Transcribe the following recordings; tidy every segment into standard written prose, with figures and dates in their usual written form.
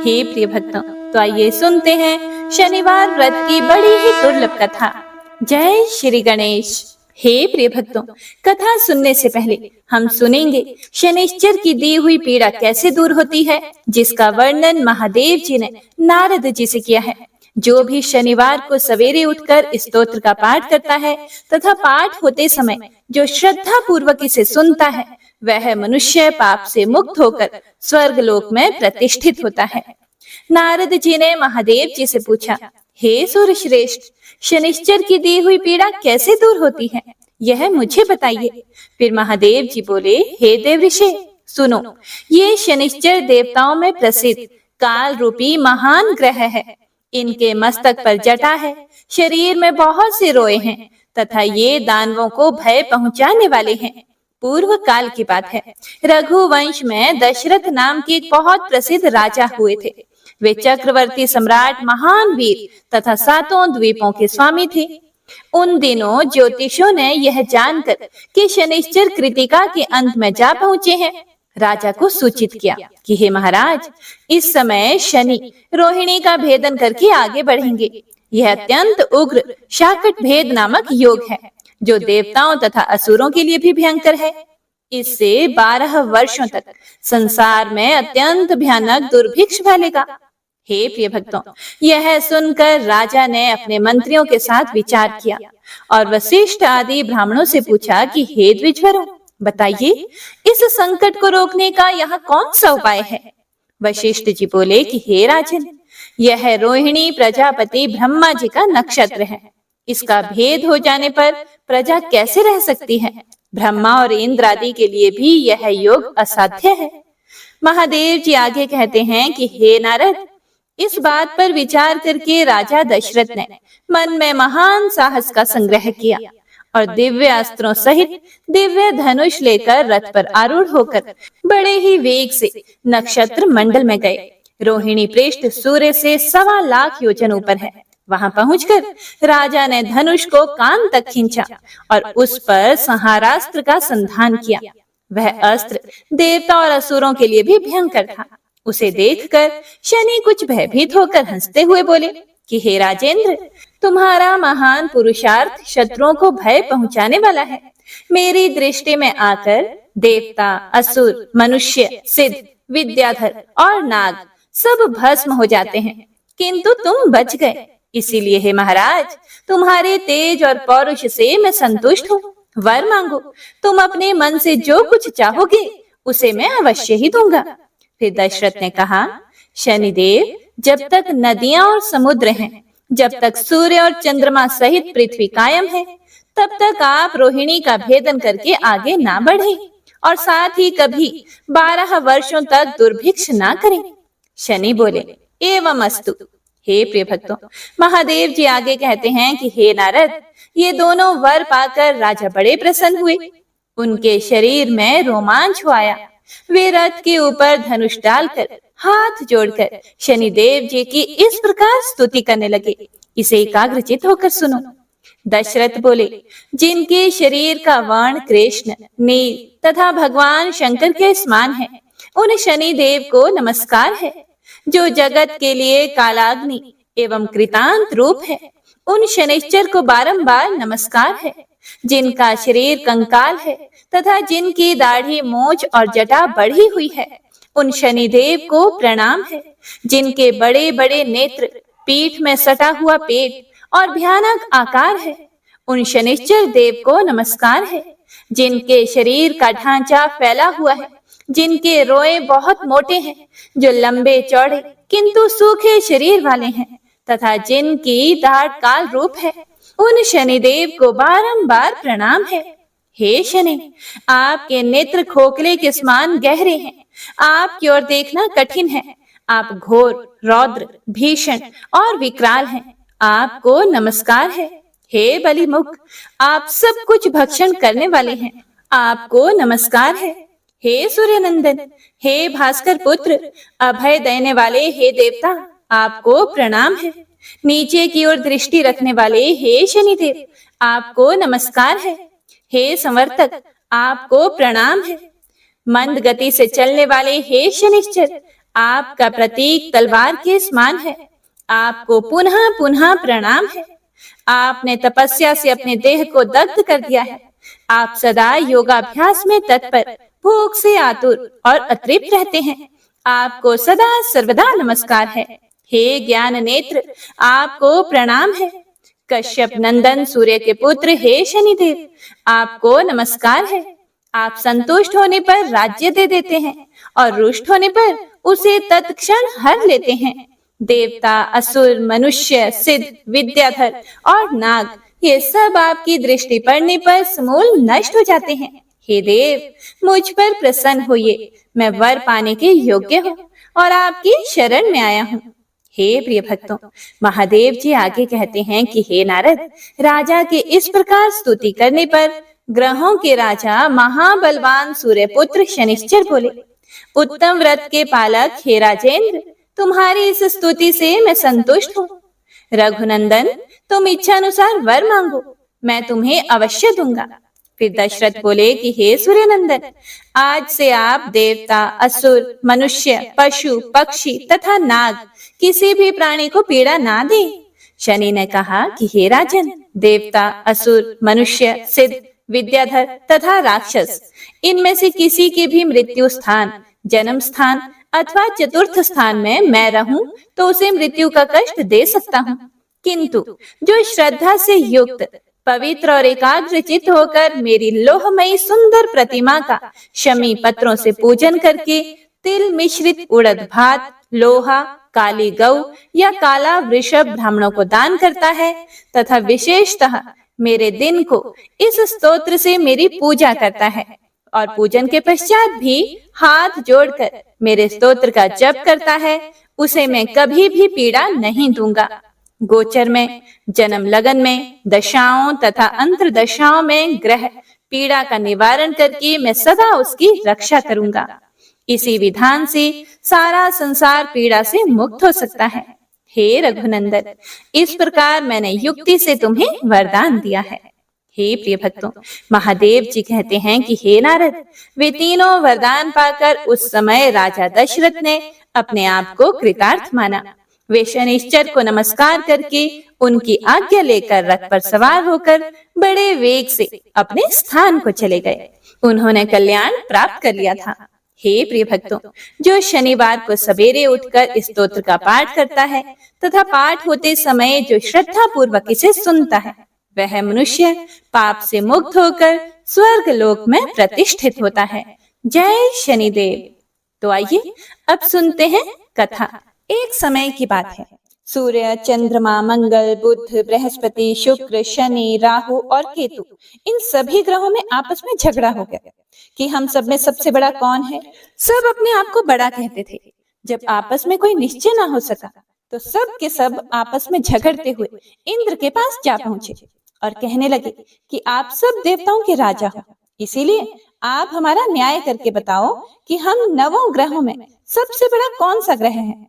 हे प्रिय भक्तों, तो आइए सुनते हैं शनिवार व्रत की बड़ी ही दुर्लभ कथा। जय श्री गणेश। हे प्रिय भक्तों, कथा सुनने से पहले हम सुनेंगे शनिश्चर की दी हुई पीड़ा कैसे दूर होती है, जिसका वर्णन महादेव जी ने नारद जी से किया है। जो भी शनिवार को सवेरे उठकर इस स्तोत्र का पाठ करता है तथा पाठ होते समय जो श्रद्धा पूर्वक इसे सुनता है, वह मनुष्य पाप से मुक्त होकर स्वर्ग लोक में प्रतिष्ठित होता है। नारद जी ने महादेव जी से पूछा, हे सूर्य श्रेष्ठ, शनिश्चर की दी हुई पीड़ा कैसे दूर होती है, यह मुझे बताइए। फिर महादेव जी बोले, हे देव ऋषि, सुनो, ये शनिश्चर देवताओं में प्रसिद्ध काल रूपी महान ग्रह है। इनके मस्तक पर जटा है, शरीर में बहुत से रोए हैं तथा ये दानवों को भय पहुंचाने वाले हैं। पूर्व काल की बात है, रघुवंश में दशरथ नाम के एक बहुत प्रसिद्ध राजा हुए थे। वे चक्रवर्ती सम्राट, महान वीर तथा 7 द्वीपों के स्वामी थे। उन दिनों ज्योतिषों ने यह जानकर कि शनिश्चर कृतिका के अंत में जा पहुंचे हैं, राजा को सूचित किया कि हे महाराज, इस समय शनि रोहिणी का भेदन करके आगे बढ़ेंगे। यह अत्यंत उग्र शाकट भेद नामक योग है, जो देवताओं तथा असुरों के लिए भी भयंकर है। इससे 12 वर्षों तक संसार में अत्यंत भयानक दुर्भिक्ष फैलेगा। हे प्रिय भक्तों, यह सुनकर राजा ने अपने मंत्रियों के साथ विचार किया और वशिष्ठ आदि ब्राह्मणों से पूछा कि हे द्विजवरों, बताइए, इस संकट को रोकने का यहाँ कौन सा उपाय है। वशिष्ठ जी बोले कि हे राजन, यह रोहिणी प्रजापति ब्रह्मा जी का नक्षत्र है। इसका भेद हो जाने पर प्रजा कैसे रह सकती है। ब्रह्मा और इंद्र आदि के लिए भी यह योग असाध्य है। महादेव जी आगे कहते हैं कि हे नारद, इस बात पर विचार करके राजा दशरथ ने मन में महान साहस का संग्रह किया और दिव्य अस्त्रों सहित दिव्य धनुष लेकर रथ पर आरूढ़ होकर बड़े ही वेग से नक्षत्र मंडल में गए। रोहिणी पृष्ठ सूर्य से 1.25 लाख योजन ऊपर है। वहां पहुंचकर राजा ने धनुष को कान तक खींचा और उस पर संहारास्त्र का संधान किया। वह अस्त्र देवता और असुरों के लिए भी भयंकर था। उसे देखकर शनि कुछ भयभीत होकर हंसते हुए बोले कि हे राजेंद्र, तुम्हारा महान पुरुषार्थ शत्रुओं को भय पहुंचाने वाला है। मेरी दृष्टि में आकर देवता, असुर, मनुष्य, सिद्ध, विद्याधर और नाग सब भस्म हो जाते हैं, किंतु तुम बच गए। इसीलिए हे महाराज, तुम्हारे तेज और पौरुष से मैं संतुष्ट हूँ। वर मांगो, तुम अपने मन से जो कुछ चाहोगे उसे मैं अवश्य ही दूंगा। फिर दशरथ ने कहा, शनिदेव, जब तक नदियां और समुद्र हैं, जब तक सूर्य और चंद्रमा सहित पृथ्वी कायम है, तब तक आप रोहिणी का भेदन करके आगे ना बढ़े और साथ ही कभी 12 वर्षों तक दुर्भिक्ष ना करें। शनि बोले, एवं अस्तु। हे प्रिय भक्तों, महादेव जी आगे कहते हैं कि हे नारद, ये दोनों वर पाकर राजा बड़े प्रसन्न हुए। उनके शरीर में रोमांच हो आया। वे रथ के ऊपर धनुष डालकर हाथ जोड़कर शनिदेव जी की इस प्रकार स्तुति करने लगे। इसे एकाग्रचित होकर सुनो। दशरथ बोले, जिनके शरीर का वर्ण कृष्ण, नील तथा भगवान शंकर के समान है, उन शनिदेव को नमस्कार है। जो जगत के लिए कालाग्नि एवं कृतांत रूप है, उन शनिश्चर को बारंबार नमस्कार है। जिनका शरीर कंकाल है तथा जिनकी दाढ़ी, मूंछ और जटा बढ़ी हुई है, उन शनिदेव को प्रणाम है। जिनके बड़े बड़े नेत्र, पीठ में सटा हुआ पेट और भयानक आकार है, उन शनिश्चर देव को नमस्कार है। जिनके शरीर का ढांचा फैला हुआ है, जिनके रोए बहुत मोटे हैं, जो लंबे चौड़े किंतु सूखे शरीर वाले हैं तथा जिनकी दाढ़ काल रूप है, उन शनिदेव को बारंबार प्रणाम है। हे शनि, आपके नेत्र खोखले के समान गहरे हैं। आपकी ओर देखना कठिन है। आप घोर, रौद्र, भीषण और विकराल हैं। आपको नमस्कार है। हे बलिमुख, आप सब कुछ भक्षण करने वाले हैं। आपको नमस्कार है। हे सूर्यनंदन, हे भास्कर पुत्र, अभय देने वाले हे देवता, आपको प्रणाम है। नीचे की ओर दृष्टि रखने वाले हे शनिदेव, आपको नमस्कार है। हे संवर्तक, आपको प्रणाम है। मंद गति से चलने वाले हे शनिश्चर, आपका प्रतीक तलवार के समान है। आपको पुनः पुनः प्रणाम है। आपने तपस्या से अपने देह को दग्ध कर दिया है। आप सदा योगाभ्यास में तत्पर, भूख से आतुर और अतृप्त रहते हैं। आपको सदा सर्वदा नमस्कार है। हे ज्ञान नेत्र, आपको प्रणाम है। कश्यप नंदन सूर्य के पुत्र हे शनिदेव, आपको नमस्कार है। आप संतुष्ट होने पर राज्य दे देते हैं और रुष्ट होने पर उसे तत्क्षण हर लेते हैं। देवता, असुर, मनुष्य, सिद्ध, विद्याधर और नाग, ये सब आपकी दृष्टि पड़ने पर समूल नष्ट हो जाते हैं। हे देव, मुझ पर प्रसन्न होइए। मैं वर पाने के योग्य हूँ और आपकी शरण में आया हूँ। हे प्रिय भक्तों, महादेव जी आगे कहते हैं कि हे नारद, राजा के इस प्रकार स्तुति करने पर ग्रहों के राजा महाबलवान सूर्यपुत्र शनिश्चर बोले, उत्तम व्रत के पालक हे राजेंद्र, तुम्हारी इस स्तुति से मैं संतुष्ट हूँ। रघुनंदन, तुम इच्छा अनुसार वर मांगो, मैं तुम्हें अवश्य दूंगा। फिर दशरथ बोले कि हे सूर्यनंदन, आज से आप देवता, असुर, मनुष्य, पशु, पक्षी तथा नाग, किसी भी प्राणी को पीड़ा ना दे। शनि ने कहा कि हे राजन, देवता, असुर, मनुष्य, सिद्ध, विद्याधर तथा राक्षस, इनमें से किसी की भी मृत्यु स्थान, जन्म स्थान अथवा चतुर्थ स्थान में मैं रहूं तो उसे मृत्यु का कष्ट दे सकता हूँ, किंतु जो श्रद्धा से युक्त, पवित्र और एकाग्रचित होकर मेरी लोहमयी सुंदर प्रतिमा का शमी पत्रों से पूजन करके तिल मिश्रित उड़द भात, लोहा, काली गौ या काला वृषभ ब्राह्मणों को दान करता है तथा विशेषतः मेरे दिन को इस स्तोत्र से मेरी पूजा करता है और पूजन के पश्चात भी हाथ जोड़कर मेरे स्तोत्र का जप करता है, उसे मैं कभी भी पीड़ा नहीं दूंगा। गोचर में, जन्म लगन में, दशाओं तथा अंतर दशाओं में ग्रह पीड़ा का निवारण करके मैं सदा उसकी रक्षा करूंगा। इसी विधान से सारा संसार पीड़ा से मुक्त हो सकता है। हे रघुनंदन, इस प्रकार मैंने युक्ति से तुम्हें वरदान दिया है। हे प्रिय भक्तों, महादेव जी कहते हैं कि हे नारद, वे तीनों वरदान पाकर उस समय राजा दशरथ ने अपने आप को कृतार्थ माना। वे शनिश्चर को नमस्कार करके उनकी आज्ञा लेकर रथ पर सवार होकर बड़े वेग से अपने स्थान को चले गए। उन्होंने कल्याण प्राप्त कर लिया था। हे प्रिय भक्तों, जो शनिवार को सवेरे उठकर इस स्तोत्र का पाठ करता है तथा पाठ होते समय जो श्रद्धा पूर्वक इसे सुनता है, वह मनुष्य पाप से मुक्त होकर स्वर्ग लोक में प्रतिष्ठित होता है। जय शनिदेव। तो आइए अब सुनते हैं कथा। एक समय की बात है। सूर्य, चंद्रमा, मंगल, बुध, बृहस्पति, शुक्र, शनि, राहु और केतु, इन सभी ग्रहों में आपस में झगड़ा हो गया कि हम सब में सबसे बड़ा कौन है। सब अपने आप को बड़ा कहते थे। जब आपस में कोई निश्चय ना हो सका तो सब के सब आपस में झगड़ते हुए इंद्र के पास जा पहुंचे और कहने लगे कि आप सब देवताओं के राजा हो, इसीलिए आप हमारा न्याय करके बताओ कि हम 9 ग्रहों में सबसे बड़ा कौन सा ग्रह है।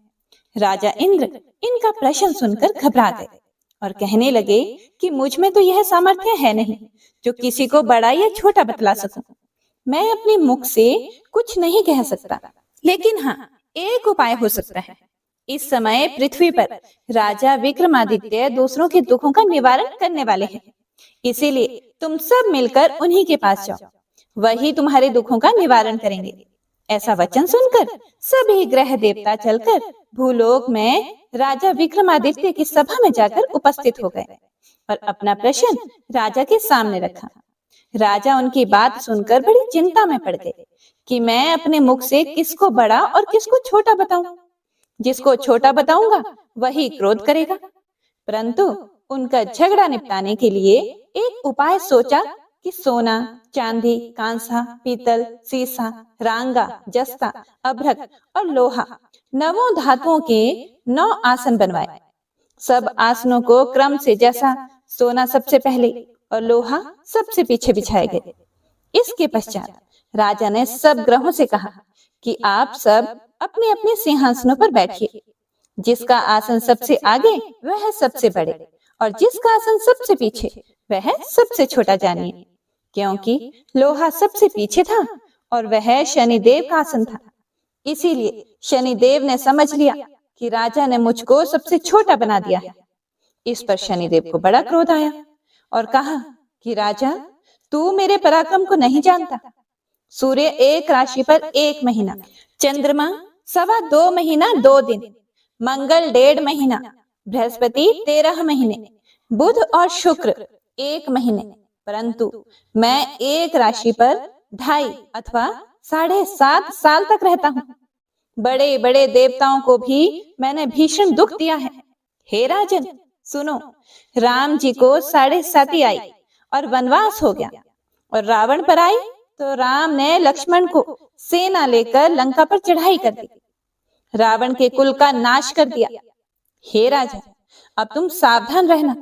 राजा इंद्र इनका प्रश्न सुनकर घबरा गए और कहने लगे कि मुझ में तो यह सामर्थ्य है नहीं जो किसी को बड़ा या छोटा बतला सकूं। मैं अपने मुख से कुछ नहीं कह सकता, लेकिन हाँ, एक उपाय हो सकता है। इस समय पृथ्वी पर राजा विक्रमादित्य दूसरों के दुखों का निवारण करने वाले हैं, इसीलिए तुम सब मिलकर उन्हीं के पास जाओ, वही तुम्हारे दुखों का निवारण करेंगे। ऐसा वचन सुनकर सभी ग्रह देवता चलकर भूलोक में राजा विक्रमादित्य की सभा में जाकर उपस्थित हो गए और अपना प्रश्न राजा के सामने रखा। राजा उनकी बात सुनकर बड़ी चिंता में पड़ गए कि मैं अपने मुख से किसको बड़ा और किसको छोटा बताऊं। जिसको छोटा बताऊंगा वही क्रोध करेगा। परंतु उनका झगड़ा निपटाने के लिए एक उपाय सोचा कि सोना, चांदी, कांसा, पीतल, सीसा, रांगा, जस्ता, अभ्रक और लोहा 9 धातुओं के 9 आसन बनवाए। सब आसनों को क्रम से, जैसा सोना सबसे पहले और लोहा सबसे पीछे बिछाए गए। इसके पश्चात राजा ने सब ग्रहों से कहा कि आप सब अपने अपने सिंहासनों पर बैठिए। जिसका आसन सबसे आगे वह सबसे बड़े और जिसका आसन सबसे पीछे वह सबसे छोटा जानिए, क्योंकि लोहा सबसे पीछे था और वह शनिदेव का आसन था। इसीलिए शनिदेव ने समझ लिया कि राजा ने मुझको सबसे छोटा बना दिया है। इस पर शनिदेव को बड़ा क्रोध आया और कहा कि राजा, तू मेरे पराक्रम को नहीं जानता। सूर्य एक राशि पर 1 महीना, चंद्रमा 2.25 महीना 2 दिन, मंगल 1.5 महीना, बृहस्पति 13 महीने, बुध और शुक्र 1 महीने, परंतु मैं एक राशि पर 2.5 अथवा 7.5 साल तक रहता हूँ। बड़े बड़े देवताओं को भी मैंने भीषण दुख दिया है। हे राजन, सुनो, राम जी को 7.5 आई और वनवास हो गया, और रावण पर आई तो राम ने लक्ष्मण को सेना लेकर लंका पर चढ़ाई कर दी, रावण के कुल का नाश कर दिया। हे राजा, अब तुम सावधान रहना।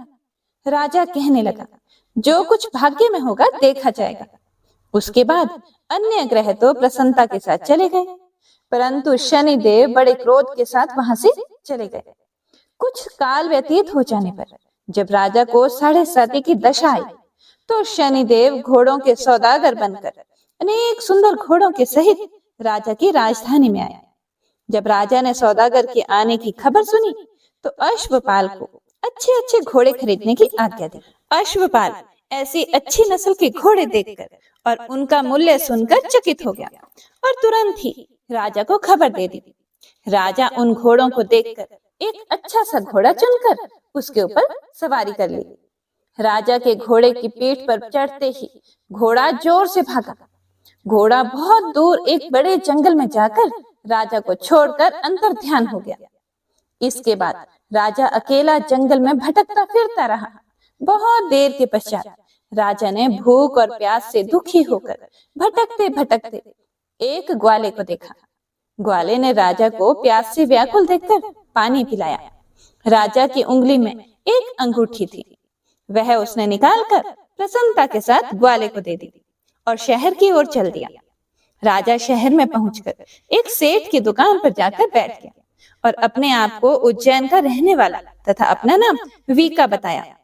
राजा कहने लगा, जो कुछ भाग्य में होगा देखा जाएगा। उसके बाद अन्य ग्रह तो प्रसन्नता के साथ चले गए, परंतु शनिदेव बड़े क्रोध के साथ वहां से चले गए। कुछ काल व्यतीत हो जाने पर जब राजा को 7.5 की दशा आई तो शनिदेव घोड़ों के सौदागर बनकर अनेक सुंदर घोड़ों के सहित राजा की राजधानी में आया। जब राजा ने सौदागर के आने की खबर सुनी तो अश्वपाल को अच्छे अच्छे घोड़े खरीदने की आज्ञा दी। अश्वपाल ऐसी अच्छी नस्ल के घोड़े देखकर और उनका मूल्य सुनकर चकित हो गया और तुरंत ही राजा को खबर दे दी। राजा उन घोड़ों को देखकर एक अच्छा सा घोड़ा चुनकर उसके ऊपर सवारी कर ली। राजा के घोड़े की पीठ पर चढ़ते ही घोड़ा जोर से भागा। घोड़ा बहुत दूर एक बड़े जंगल में जाकर राजा को छोड़कर अंतर ध्यान हो गया। इसके बाद राजा अकेला जंगल में भटकता फिरता रहा। बहुत देर के पश्चात राजा ने भूख और प्यास से दुखी होकर भटकते भटकते एक ग्वाले को देखा। ग्वाले ने राजा को प्यास से व्याकुल देखकर पानी पिलाया। राजा की उंगली में एक अंगूठी थी, वह उसने निकालकर प्रसन्नता के साथ ग्वाले को दे दी और शहर की ओर चल दिया। राजा शहर में पहुंचकर एक सेठ की दुकान पर जाकर बैठ गया और अपने आप को उज्जैन का रहने वाला तथा अपना नाम वीका बताया।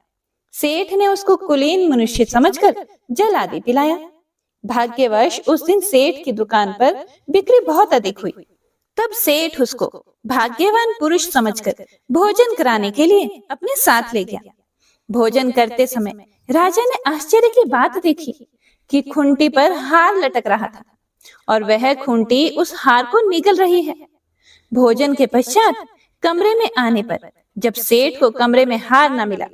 सेठ ने उसको कुलीन मनुष्य समझकर जल आदि पिलाया। भाग्यवश उस दिन सेठ की दुकान पर बिक्री बहुत अधिक हुई। तब सेठ उसको भाग्यवान पुरुष समझकर भोजन कराने के लिए अपने साथ ले गया। भोजन करते समय राजा ने आश्चर्य की बात देखी कि खूंटी पर हार लटक रहा था और वह खूंटी उस हार को निगल रही है। भोजन के पश्चात कमरे में आने पर जब सेठ को कमरे में हार न मिला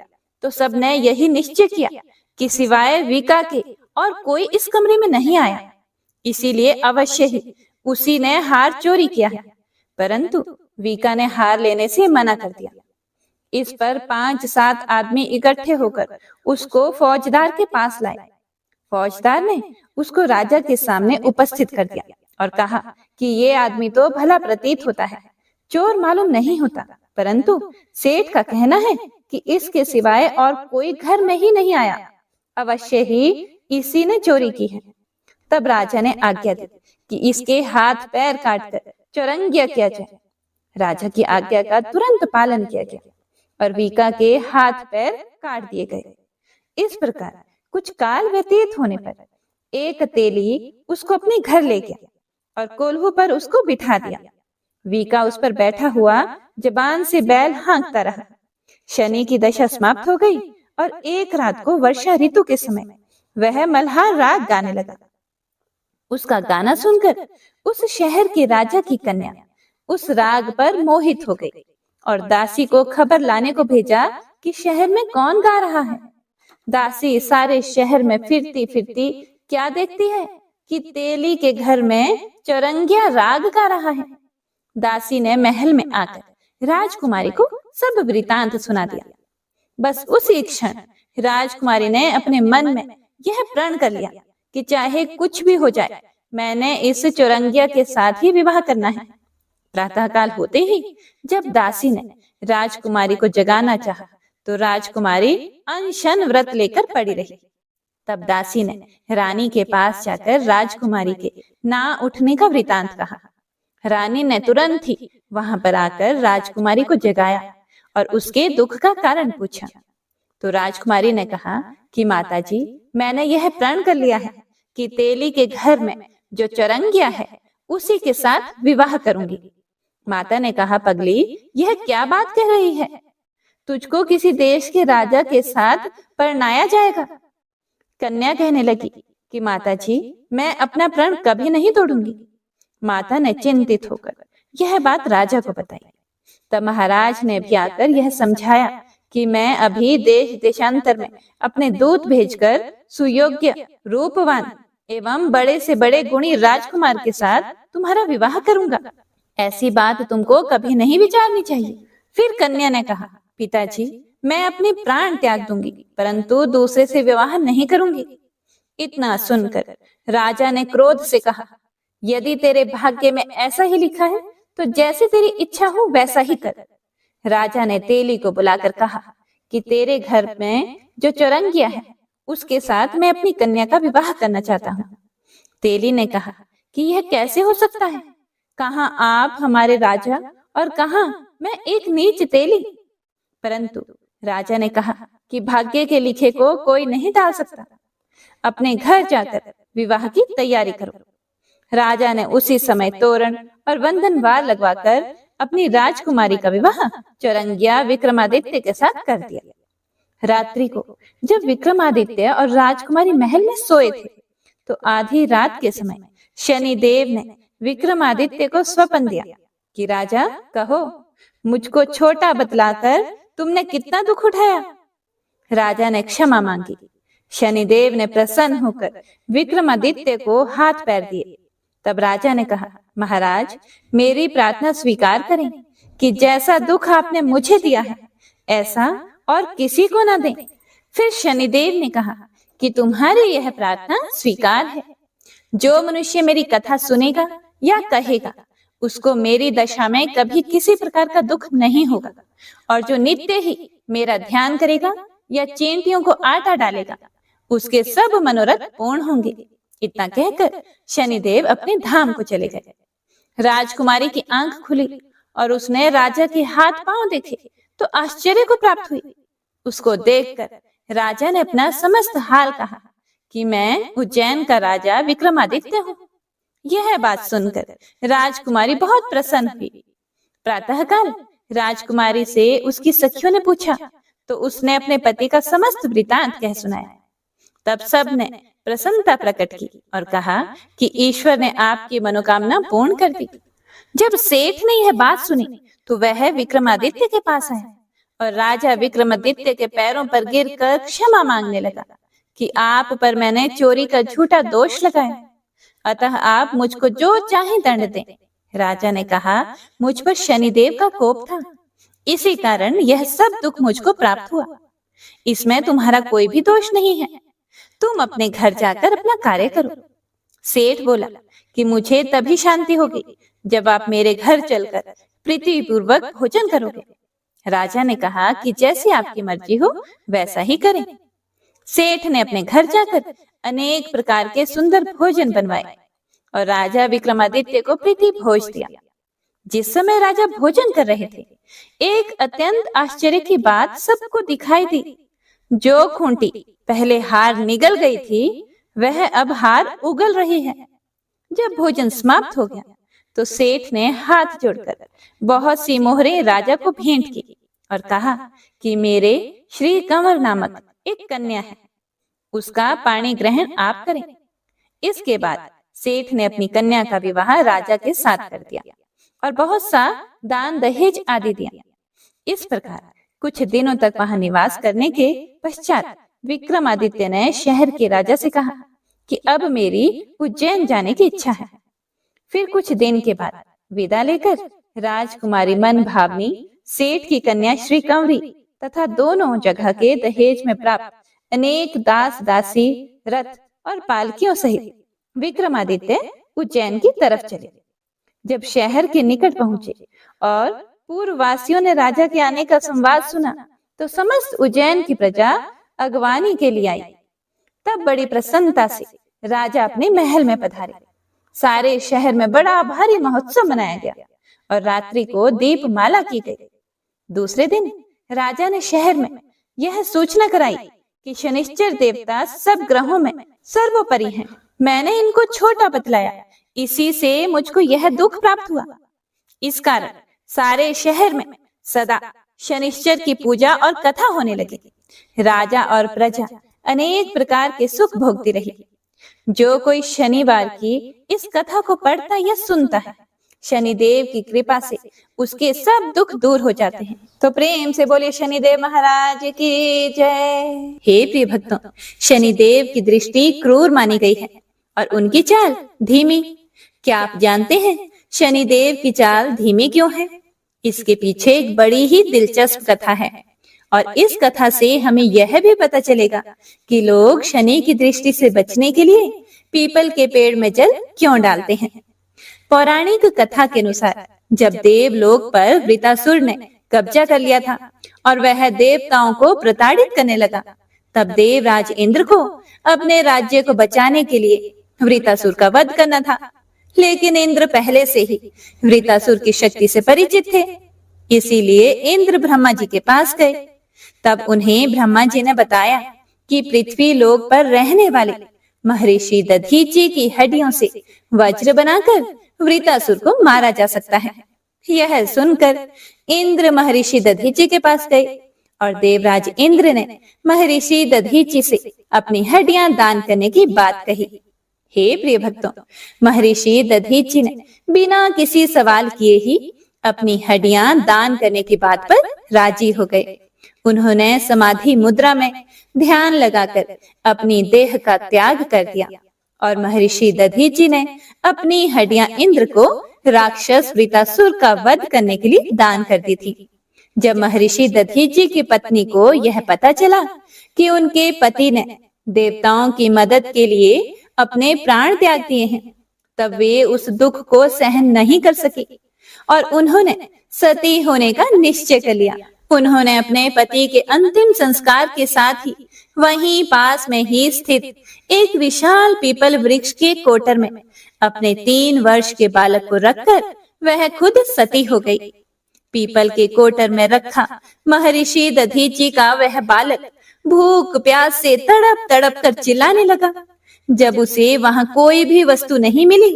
तो सबने यही निश्चय किया कि सिवाय वीका के और कोई इस कमरे में नहीं आया, इसीलिए अवश्य ही उसी ने हार चोरी किया है। परंतु वीका ने हार लेने से मना कर दिया। इस पर 5-7 आदमी इकट्ठे होकर उसको फौजदार के पास लाए। फौजदार ने उसको राजा के सामने उपस्थित कर दिया और कहा कि ये आदमी तो भला प्रतीत होता है, चोर मालूम नहीं होता, परंतु सेठ का कहना है कि इसके सिवाय और कोई घर में ही नहीं आया, अवश्य ही इसी ने चोरी की है। तब राजा ने आज्ञा दी कि इसके हाथ पैर काटकर चौरंगिया किया जाए। राजा की आज्ञा का तुरंत पालन किया गया और वीका के हाथ पैर काट दिए गए। इस प्रकार कुछ काल व्यतीत होने पर एक तेली उसको अपने घर ले गया और कोल्हू पर उसको बिठा दिया। वीका उस पर बैठा हुआ जबान से बैल हाँकता रहा। शनि की दशा समाप्त हो गई और एक रात को वर्षा ऋतु के समय वह मल्हार राग गाने लगा। उसका गाना सुनकर उस शहर के राजा की कन्या उस राग पर मोहित हो गई और दासी को खबर लाने को भेजा कि शहर में कौन गा रहा है। दासी सारे शहर में फिरती फिरती क्या देखती है कि तेली के घर में चौरंगिया राग गा रहा है। दासी ने महल में आकर राजकुमारी को सब वृतांत सुना दिया। बस उसी क्षण राजकुमारी ने अपने मन में यह प्रण कर लिया कि चाहे कुछ भी हो जाए, मैंने इस चौरंगिया के साथ ही विवाह करना है। प्रातःकाल होते ही जब दासी ने राजकुमारी को जगाना चाहा तो राजकुमारी अनशन व्रत लेकर पड़ी रही। तब दासी ने रानी के पास जाकर राजकुमारी के ना उठने का वृतांत कहा। रानी ने तुरंत ही वहां पर आकर राजकुमारी को जगाया और उसके दुख का कारण पूछा। तो राजकुमारी ने कहा कि माताजी, मैंने यह प्रण कर लिया है कि तेली के घर में जो चौरंगिया है उसी के साथ विवाह करूंगी। माता ने कहा, पगली, यह क्या बात कह रही है? तुझको किसी देश के राजा के साथ परणाया जाएगा। कन्या कहने लगी कि माता जी, मैं अपना प्रण कभी नहीं तोड़ूंगी। माता ने चिंतित होकर यह बात राजा को बताई। तब महाराज ने भी आकर यह समझाया कि मैं अभी देश देशांतर में अपने दूत भेजकर सुयोग्य, रूपवान एवं बड़े से बड़े गुणी राजकुमार के साथ तुम्हारा विवाह करूंगा। ऐसी बात तुमको कभी नहीं विचारनी चाहिए। फिर कन्या ने कहा, पिताजी, मैं अपने प्राण त्याग दूंगी, परंतु दूसरे से विवाह नहीं करूंगी। इतना सुनकर राजा ने क्रोध से कहा, यदि तेरे भाग्य में ऐसा ही लिखा है तो जैसे तेरी इच्छा हो वैसा ही कर। राजा ने तेली को बुलाकर कहा कि तेरे घर में जो चौरंगिया है उसके साथ मैं अपनी कन्या का विवाह करना चाहता हूँ। तेली ने कहा कि यह कैसे हो सकता है? कहाँ आप हमारे राजा और कहाँ मैं एक नीच तेली। परंतु राजा ने कहा कि भाग्य के लिखे को कोई नहीं टाल सकता। अपने घर जाकर विवाह की तैयारी करो। राजा ने उसी समय तोरण और बंधनवार लगवाकर अपनी राजकुमारी का विवाह चौरंगिया विक्रमादित्य के साथ कर दिया। रात्रि को जब विक्रमादित्य और राजकुमारी महल में सोए थे तो आधी रात के समय शनिदेव ने विक्रमादित्य को स्वप्न दिया कि राजा, कहो, मुझको छोटा बतलाकर तुमने कितना दुख उठाया। राजा ने क्षमा मांगी। शनिदेव ने प्रसन्न होकर विक्रमादित्य को हाथ पैर दिए। तब राजा ने कहा, महाराज, मेरी प्रार्थना स्वीकार करें कि जैसा दुख आपने मुझे दिया है ऐसा और किसी को न दें। फिर शनिदेव ने कहा कि तुम्हारी यह प्रार्थना स्वीकार है। जो मनुष्य मेरी कथा सुनेगा या कहेगा उसको मेरी दशा में कभी किसी प्रकार का दुख नहीं होगा, और जो नित्य ही मेरा ध्यान करेगा या चींटियों को आटा डालेगा उसके सब मनोरथ पूर्ण होंगे। इतना कहकर शनिदेव अपने धाम को चले गए। राजकुमारी की आंख खुली और उसने राजा के हाथ पांव देखे तो आश्चर्य को प्राप्त हुई। उसको देखकर राजा ने अपना समस्त हाल कहा कि मैं उज्जैन का राजा विक्रमादित्य हूँ। यह बात सुनकर राजकुमारी बहुत प्रसन्न हुई। प्रातःकाल राजकुमारी से उसकी सखियों ने पूछा तो उसने अपने पति का समस्त वृतांत कह सुनाया। तब सब ने प्रसन्नता प्रकट की और कहा कि ईश्वर ने आपकी मनोकामना पूर्ण कर दी। जब सेठ ने यह बात सुनी तो वह विक्रमादित्य के पास आया और राजा विक्रमादित्य के पैरों पर गिरकर क्षमा मांगने लगा कि आप पर मैंने चोरी का झूठा दोष लगाया, अतः आप मुझको जो चाहे दंड दें। राजा ने कहा, मुझ पर शनिदेव का कोप था, इसी कारण यह सब दुख मुझको प्राप्त हुआ। इसमें तुम्हारा कोई भी दोष नहीं है। तुम अपने घर जाकर अपना कार्य करो। सेठ बोला कि मुझे तभी शांति होगी जब आप मेरे घर चलकर प्रीतिपूर्वक भोजन करोगे। राजा ने कहा कि जैसी आपकी मर्जी हो वैसा ही करें। सेठ ने अपने घर जाकर अनेक प्रकार के सुंदर भोजन बनवाए और राजा विक्रमादित्य को प्रीति भोज दिया। जिस समय राजा भोजन कर रहे थे, एक अत्यंत आश्चर्य की बात सबको दिखाई दी। जो खूंटी पहले हार निगल गई थी वह अब हार उगल रही है। जब भोजन समाप्त हो गया तो सेठ ने हाथ जोड़कर बहुत सी मोहरें राजा को भेंट की और कहा कि मेरे श्री कंवर नामक एक कन्या है, उसका पाणी ग्रहण आप करें। इसके बाद सेठ ने अपनी कन्या का विवाह राजा के साथ कर दिया और बहुत सा दान दहेज आदि दिया। इस प्रकार कुछ दिनों तक वहां निवास करने के पश्चात विक्रमादित्य ने शहर के राजा से कहा कि अब मेरी उज्जैन जाने की इच्छा है। फिर कुछ दिन के बाद विदा लेकर राजकुमारी मन भावनी सेठ की कन्या श्री कंवरी तथा दोनों जगह के दहेज में प्राप्त अनेक दास दासी, रथ और पालकियों सहित विक्रमादित्य उज्जैन की तरफ चले। जब शहर के निकट पहुंचे और पूर्ववासियों ने राजा के आने का संवाद सुना तो समस्त उज्जैन की प्रजा अगवानी के लिए आई। तब बड़ी प्रसन्नता से राजा अपने महल में पधारे। सारे शहर में बड़ा भारी महोत्सव मनाया गया और रात्रि को दीपमाला की गई। दूसरे दिन राजा ने शहर में यह सूचना कराई कि शनिश्चर देवता सब ग्रहों में सर्वोपरि हैं। मैंने इनको छोटा बतलाया, इसी से मुझको यह दुख प्राप्त हुआ। इस कारण सारे शहर में सदा शनिश्चर की पूजा और कथा होने लगी। राजा और प्रजा अनेक प्रकार के सुख भोगती रही। जो कोई शनिवार की इस कथा को पढ़ता या सुनता है, शनिदेव की कृपा से उसके सब दुख दूर हो जाते हैं। तो प्रेम से बोलिए शनिदेव महाराज की जय। हे प्रिय भक्तों, शनिदेव की दृष्टि क्रूर मानी गई है और उनकी चाल धीमी। क्या आप जानते हैं शनिदेव की चाल धीमी क्यों है? इसके पीछे एक बड़ी ही दिलचस्प कथा है और इस कथा से हमें यह भी पता चलेगा कि लोग शनि की दृष्टि से बचने के लिए पीपल के पेड़ में जल क्यों डालते हैं। पौराणिक कथा के अनुसार जब देवलोक पर वृतासुर ने कब्जा कर लिया था और वह देवताओं को प्रताड़ित करने लगा, तब देवराज इंद्र को अपने राज्य को बचाने के लिए वृतासुर का वध करना था। लेकिन इंद्र पहले से ही वृतासुर की शक्ति से परिचित थे, इसीलिए इंद्र ब्रह्मा जी के पास गए। तब उन्हें ब्रह्मा जी ने बताया कि पृथ्वी लोक पर रहने वाले महर्षि दधीचि की हड्डियों से वज्र बनाकर वृतासुर को मारा जा सकता है। यह सुनकर इंद्र महर्षि दधीचि के पास गए और देवराज इंद्र ने महर्षि दधीचि से अपनी हड्डियां दान करने की बात कही। हे प्रिय भक्तों, महर्षि दधीचि ने बिना किसी सवाल किए ही अपनी हड्डियां दान करने की बात पर राजी हो गए। उन्होंने समाधि मुद्रा में ध्यान लगाकर अपनी देह का त्याग कर दिया और महर्षि दधीचि ने अपनी हड्डियां इंद्र को राक्षस वृतासुर का वध करने के लिए दान कर दी थी। जब महर्षि दधीचि की पत्नी को यह पता चला कि उनके पति ने देवताओं की मदद के लिए अपने प्राण त्याग दिए हैं, तब वे उस दुख को सहन नहीं कर सकी और उन्होंने सती होने का निश्चय कर लिया। उन्होंने अपने पति के अंतिम संस्कार के साथ ही वहीं पास में ही स्थित एक विशाल पीपल वृक्ष के कोटर में अपने 3 वर्ष के बालक को रखकर वह खुद सती हो गई। पीपल के कोटर में रखा महर्षि दधीचि का वह बालक भूख प्यास से तड़प तड़प कर चिल्लाने लगा। जब उसे वहां कोई भी वस्तु नहीं मिली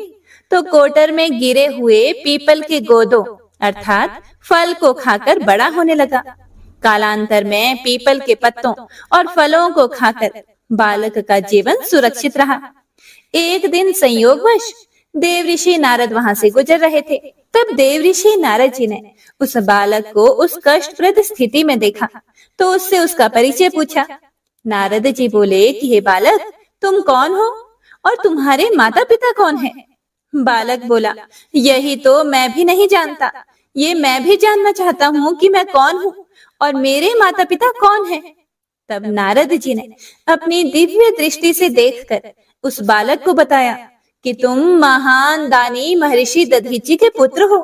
तो कोटर में गिरे हुए पीपल के गोदों अर्थात फल को खाकर बड़ा होने लगा। कालांतर में पीपल के पत्तों और फलों को खाकर बालक का जीवन सुरक्षित रहा। एक दिन संयोगवश देवऋषि नारद वहां से गुजर रहे थे। तब देवऋषि नारद जी ने उस बालक को उस कष्टप्रद स्थिति में देखा तो उससे उसका परिचय पूछा। नारद जी बोले कि हे बालक, तुम कौन हो और तुम्हारे माता पिता कौन हैं? बालक बोला, यही तो मैं भी नहीं जानता। ये मैं भी जानना चाहता हूँ कि मैं कौन हूँ और मेरे माता पिता कौन हैं। तब नारद जी ने अपनी दिव्य दृष्टि से देखकर उस बालक को बताया कि तुम महान दानी महर्षि दधीचि के पुत्र हो।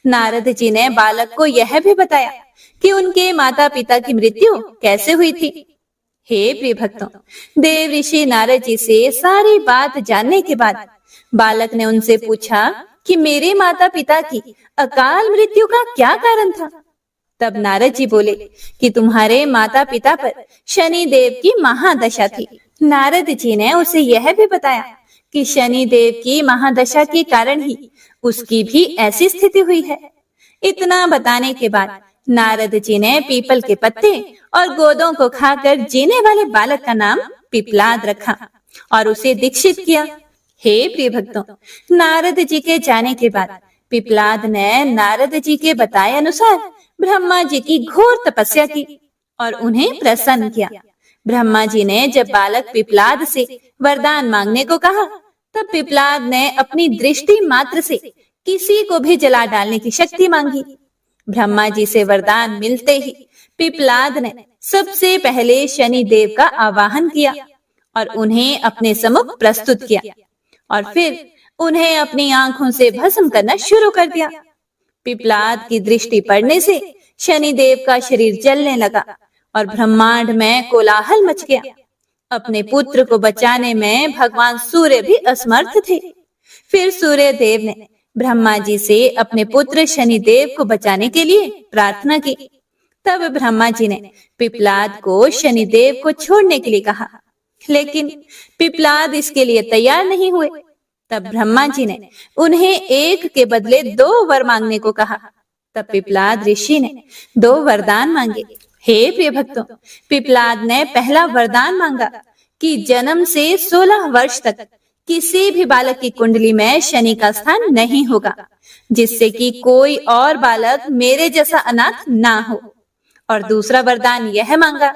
नारद जी ने बालक को यह भी बताया कि उनके माता पिता की मृत्यु कैसे हुई थी। हे प्रिय भक्तों, देव ऋषि नारद जी से सारी बात जानने के बाद बालक ने उनसे पूछा कि मेरे माता पिता की अकाल मृत्यु का क्या कारण था। तब नारद जी बोले कि तुम्हारे माता पिता पर शनि देव की महादशा थी। नारद जी ने उसे यह भी बताया कि शनि देव की महादशा के कारण ही उसकी भी ऐसी स्थिति हुई है। इतना बताने के बाद नारद जी ने पीपल के पत्ते और गोदों को खाकर जीने वाले बालक का नाम पिपलाद रखा और उसे दीक्षित किया। हे प्रिय भक्तों, नारद जी के जाने के बाद पिपलाद ने नारद जी के बताए अनुसार ब्रह्मा जी की घोर तपस्या की और उन्हें प्रसन्न किया। ब्रह्मा जी ने जब बालक पिपलाद से वरदान मांगने को कहा, तब पिपलाद ने अपनी दृष्टि मात्र से किसी को भी जला डालने की शक्ति मांगी। ब्रह्मा जी से वरदान मिलते ही पिपलाद ने सबसे पहले शनि देव का आवाहन किया और उन्हें अपने सम्मुख प्रस्तुत किया और फिर उन्हें अपनी आंखों से भस्म करना शुरू कर दिया। पिपलाद की दृष्टि पड़ने से शनि देव का शरीर जलने लगा और ब्रह्मांड में कोलाहल मच गया। अपने पुत्र को बचाने में भगवान सूर्य भी असमर्थ थे। फिर सूर्य देव ने ब्रह्मा जी से अपने पुत्र शनि देव को बचाने के लिए प्रार्थना की। तब ब्रह्मा जी ने पिपलाद को शनि देव को छोड़ने के लिए कहा, लेकिन पिपलाद इसके लिए तैयार नहीं हुए। तब ब्रह्मा जी ने उन्हें एक के बदले 2 वर मांगने को कहा। तब पिपलाद ऋषि ने 2 वरदान मांगे। हे प्रिय भक्तों, पिपलाद ने पहला वरदान मांगा कि जन्म से 16 वर्ष तक किसी भी बालक की कुंडली में शनि का स्थान नहीं होगा, जिससे कि कोई और बालक मेरे जैसा अनाथ ना हो। और दूसरा वरदान यह मांगा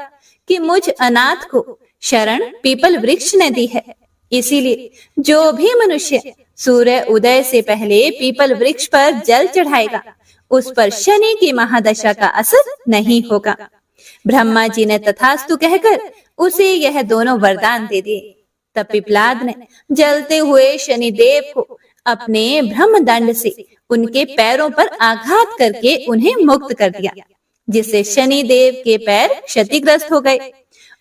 कि मुझ अनाथ को शरण पीपल वृक्ष ने दी है, इसीलिए जो भी मनुष्य सूर्य उदय से पहले पीपल वृक्ष पर जल चढ़ाएगा, उस पर शनि की महादशा का असर नहीं होगा। ब्रह्मा जी ने तथास्तु कहकर उसे यह दोनों वरदान दे दिए। तब पिपलाद ने जलते हुए शनिदेव को अपने ब्रह्मदंड से उनके पैरों पर आघात करके उन्हें मुक्त कर दिया, जिससे शनिदेव के पैर क्षतिग्रस्त हो गए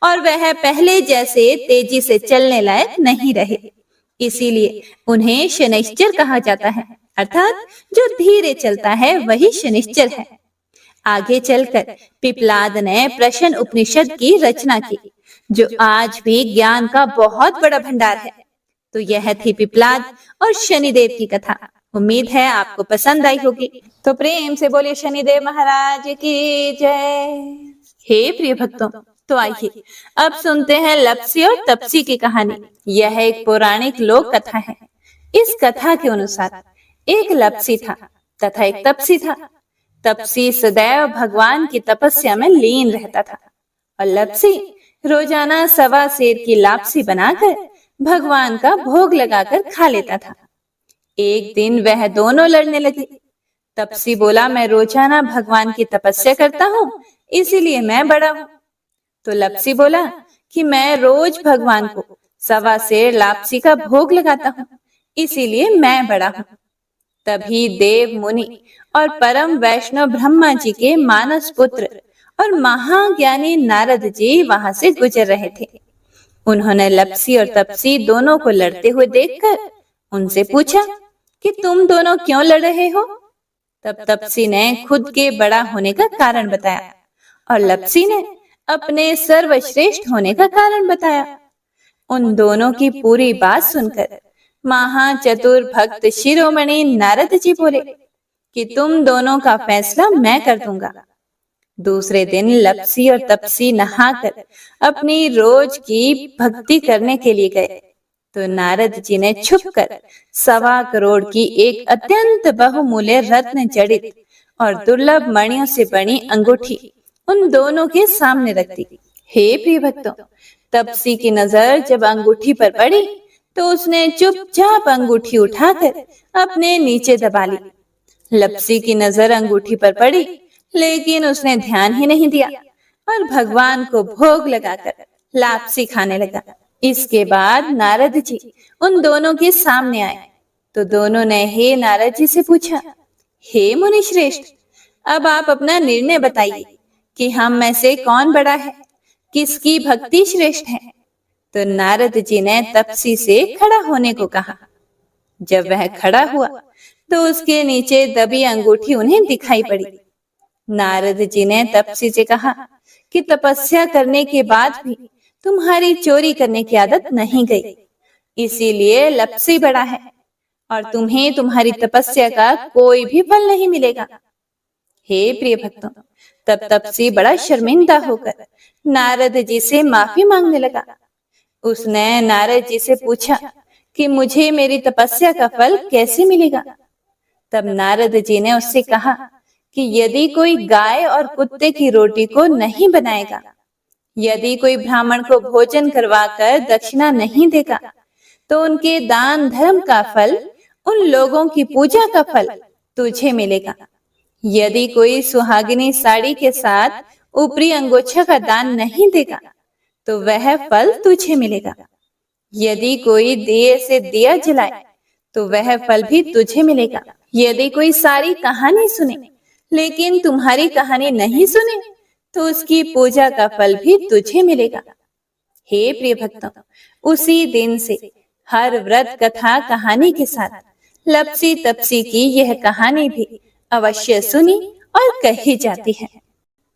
और वह पहले जैसे तेजी से चलने लायक नहीं रहे। इसीलिए उन्हें शनिश्चर कहा जाता है, अर्थात जो धीरे चलता है वही शनिश्चर है। आगे चलकर पिपलाद ने प्रश्न उपनिषद की रचना की, जो आज भी ज्ञान का बहुत बड़ा भंडार है। तो यह थी पिपलाद और शनिदेव की कथा। उम्मीद है आपको पसंद आई होगी। तो प्रेम से बोलिए शनिदेव महाराज की जय। हे प्रिय भक्तों, तो आइए अब सुनते हैं लप्सी और तप्सी की कहानी। यह एक पौराणिक लोक कथा है। इस कथा के अनुसार एक लप्सी था तथा एक तप्सी था। तप्सी सदैव भगवान की तपस्या में लीन रहता था और लप्सी रोजाना 1.25 सेर की लापसी बनाकर भगवान का भोग लगाकर खा लेता था। एक दिन वह दोनों लड़ने लगे। तप्सी बोला, मैं रोजाना भगवान की तपस्या करता हूँ, इसीलिए मैं बड़ा हूँ। तो लप्सी बोला कि मैं रोज भगवान को 1.25 सेर लापसी का भोग लगाता हूँ, इसीलिए मैं बड़ा हूँ। तभी देव मुनि और परम वैष्णव ब्रह्मा जी के मानस पुत्र और महाज्ञानी नारद जी वहां से गुजर रहे थे। उन्होंने लप्सी और तप्सी दोनों को लड़ते हुए देखकर उनसे पूछा कि तुम दोनों क्यों लड़ रहे हो। तब तप्सी ने खुद के बड़ा होने का कारण बताया और लप्सी ने अपने सर्वश्रेष्ठ होने का कारण बताया। उन दोनों की पूरी बात सुनकर महाचतुर भक्त शिरोमणि नारद जी बोले कि तुम दोनों का फैसला मैं कर दूंगा। दूसरे दिन लप्सी और तप्सी नहाकर अपनी रोज की भक्ति करने के लिए गए तो नारद जी ने छुपकर 1.25 करोड़ की एक अत्यंत बहुमूल्य रत्न जड़ित और दुर्लभ मणियों से बनी अंगूठी उन दोनों के सामने रख दी। हे प्रिय भक्तों, तप्सी की नजर जब अंगूठी पर पड़ी तो उसने चुपचाप अंगूठी उठाकर अपने नीचे दबा ली। लप्सी की नजर अंगूठी पर पड़ी, लेकिन उसने ध्यान ही नहीं दिया और भगवान को भोग लगाकर लापसी खाने लगा। इसके बाद नारद जी उन दोनों के सामने आए तो दोनों ने हे नारद जी से पूछा, हे मुनि श्रेष्ठ, अब आप अपना निर्णय बताइए कि हम में से कौन बड़ा है, किसकी भक्ति श्रेष्ठ है। तो नारद जी ने तप्सी से खड़ा होने को कहा। जब वह खड़ा हुआ तो उसके नीचे दबी अंगूठी उन्हें दिखाई पड़ी। नारद जी ने तप्सी से कहा कि तपस्या करने के बाद भी तुम्हारी चोरी करने की आदत नहीं गई, इसीलिए लप्सी बड़ा है और तुम्हें तुम्हारी तपस्या का कोई भी फल नहीं मिलेगा। हे प्रिय भक्तों, तब तप्सी बड़ा शर्मिंदा होकर नारद जी से माफी मांगने लगा। उसने नारद जी से पूछा कि मुझे मेरी तपस्या का फल कैसे मिलेगा। तब नारद जी ने उससे कहा कि यदि कोई गाय और कुत्ते की रोटी को नहीं बनाएगा, यदि कोई ब्राह्मण को भोजन करवाकर दक्षिणा नहीं देगा, तो उनके दान धर्म का फल, उन लोगों की पूजा का फल तुझे मिलेगा। यदि कोई सुहागिनी साड़ी के साथ ऊपरी अंगोछा का दान नहीं देगा, तो वह फल तुझे मिलेगा। यदि कोई दिए से दिया जलाए, तो वह फल भी तुझे मिलेगा। यदि कोई सारी कहानी सुने लेकिन तुम्हारी कहानी नहीं सुने, तो उसकी पूजा का फल भी तुझे मिलेगा। हे प्रिय भक्तों, उसी दिन से हर व्रत कथा कहानी के साथ लप्सी तप्सी की यह कहानी भी अवश्य सुनी और कही जाती है।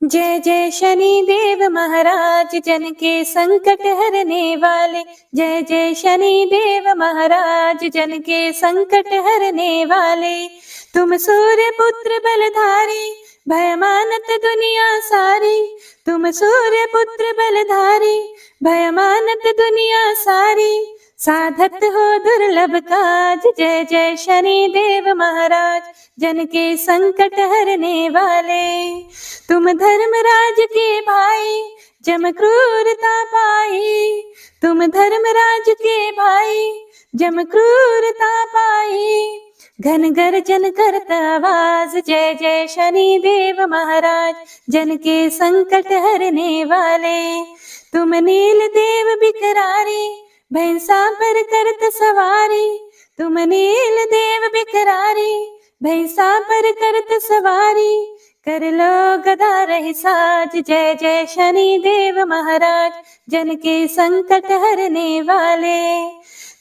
जय जय शनि देव महाराज, जन के संकट हरने वाले। जय जय शनि देव महाराज, जन के संकट हरने वाले। तुम सूर्य पुत्र बलधारी, भय मानत दुनिया सारी। तुम सूर्य पुत्र बलधारी, भय मानत दुनिया सारी। साधत हो दुर्लभ काज, जय जय शनि देव महाराज, जन के संकट हरने वाले। तुम धर्मराज के भाई, जम क्रूरता पाई। तुम धर्मराज के भाई, जम क्रूरता पाई। घन गर्जन करता आवाज, जय जय शनि देव महाराज, जन के संकट हरने वाले। तुम नील देव बिकरारी, भैंसा पर करत सवारी। तुम नील देव बिकरारी, भैंसा पर करत सवारी। कर लो गदा रही साज, जय जय शनि देव महाराज, जन के संकट हरने वाले।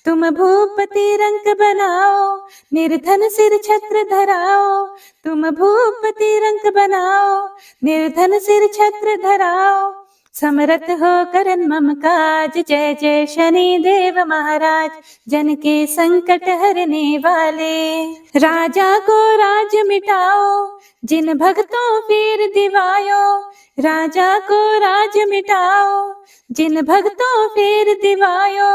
तुम भूपति रंक बनाओ, निर्धन सिर छत्र धराओ। तुम भूपति रंक बनाओ, निर्धन सिर छत्र धराओ। समरथ हो करन मम काज, जय जय शनि देव महाराज, जन के संकट हरने वाले। राजा को राज मिटाओ, जिन भक्तों पीर दिवायो। राजा को राज मिटाओ, जिन भक्तों पीर दिवायो।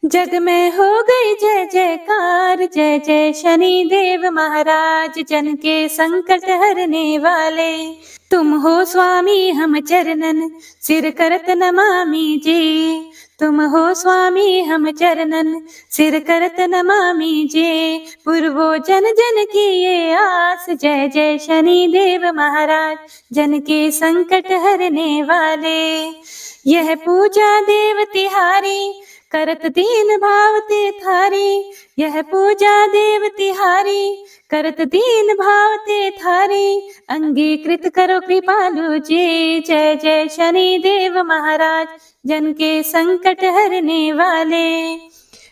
जग में हो गई जय जयकार, जय जय शनि देव महाराज, जन के संकट हरने वाले। तुम हो स्वामी हम चरणन, सिर करत नमामि जी। तुम हो स्वामी हम चरणन, सिर करत नमामि जी। पूर्वो जन जन की ये आस, जय जय शनि देव महाराज, जन के संकट हरने वाले। यह पूजा देव तिहारी, करत दीन भाव ते थारी। यह पूजा देव तिहारी, करत दीन भाव ते थारी। अंगीकृत करो कृपालु जी, जय जय शनि देव महाराज, जन के संकट हरने वाले।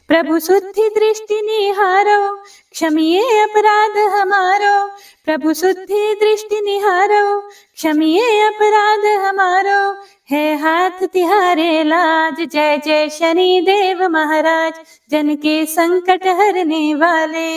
प्रभु शुद्धि दृष्टि निहारो, क्षमिए अपराध हमारो। प्रभु शुद्धि दृष्टि निहारो, क्षमिए अपराध हमारो। है हाथ तिहारे लाज, जय जय शनि देव महाराज, जन के संकट हरने वाले।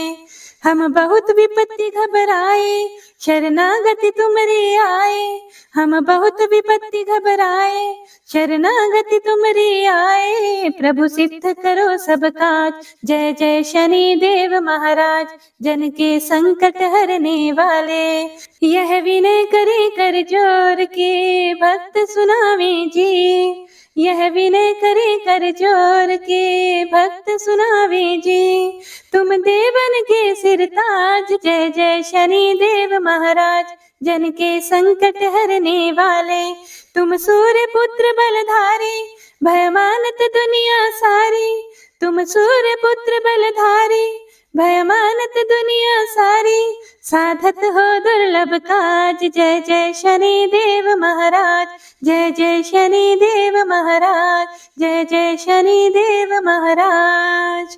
हम बहुत विपत्ति घबराए, शरणागति तुमरी आए। हम बहुत विपत्ति घबराए, शरणागति तुमरी आए। प्रभु सिद्ध करो सब काज, जय जय शनि देव महाराज, जन के संकट हरने वाले। यह विनय करे कर जोर के, भक्त सुनावे जी। यह विनय करे कर जोर के, भक्त सुनावे जी। तुम देवन के सिर ताज, जय जय शनि देव महाराज, जन के संकट हरने वाले। तुम सूर्य पुत्र बलधारी, भय मानत दुनिया सारी। तुम सूर्य पुत्र बलधारी, भय मानत दुनिया सारी। साधत हो दुर्लभ काज, जय जय शनि देव महाराज, जय जय शनि देव महाराज, जय जय शनि देव महाराज।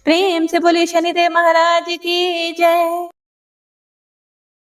प्रेम से बोले शनिदेव महाराज की जय।